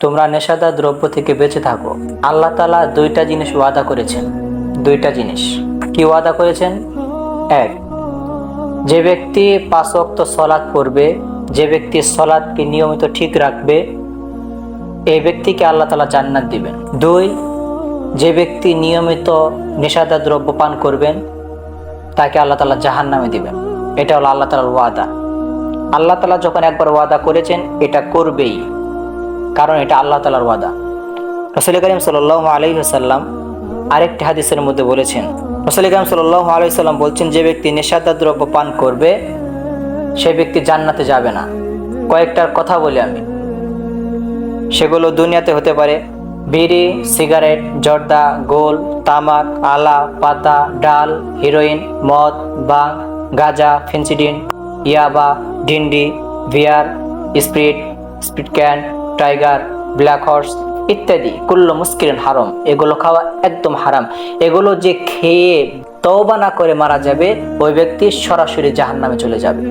তোমরা নেশাদার দ্রব্য থেকে বেঁচে থাকো। আল্লাহ তাআলা দুইটা জিনিস ওয়াদা করেছেন। দুইটা জিনিস কি ওয়াদা করেছেন? এক, যে ব্যক্তি 5 ওয়াক্ত সালাত পড়বে, যে ব্যক্তি সালাতকে নিয়মিত ঠিক রাখবে, এই ব্যক্তিকে আল্লাহ তাআলা জান্নাত দিবেন। দুই, যে ব্যক্তি নিয়মিত নেশাদার দ্রব্য পান করবেন তাকে আল্লাহ তাআলা জাহান্নামে দিবেন। এটা হলো আল্লাহ তাআলার ওয়াদা। আল্লাহ তাআলা যখন একবার ওয়াদা করেছেন এটা করবেই, কারণ এটা আল্লাহ তাআলার ওয়াদা। রাসূল করিম সাল্লাল্লাহু আলাইহি ওয়াসাল্লাম আরেকটি হাদিসের মধ্যে বলেছেন, রাসূল করিম সাল্লাল্লাহু আলাইহি ওয়াসাল্লাম বলছেন, যে ব্যক্তি নেশাদার দ্রব্য পান করবে সে ব্যক্তি জান্নাতে যাবে না। কয়েকটার কথা বলি আমি, সেগুলো দুনিয়াতে হতে পারে বিড়ি, সিগারেট, জর্দা, গোল, তামাক, আলা, পাতা, ডাল, হিরোইন, মদ, বাং, গাঁজা, ফেন্সিডিন, ইয়াবা, ডিন্ডি, beer, spirit, speed can, Tiger, Black Horse ইত্যাদি। কুল্লু মুস্কিরিন হারাম, এগুলো খাওয়া একদম হারাম। এগুলো যে খেয়ে তওবা না করে মারা যাবে ওই ব্যক্তি সরাসরি জাহান্নামে চলে যাবে।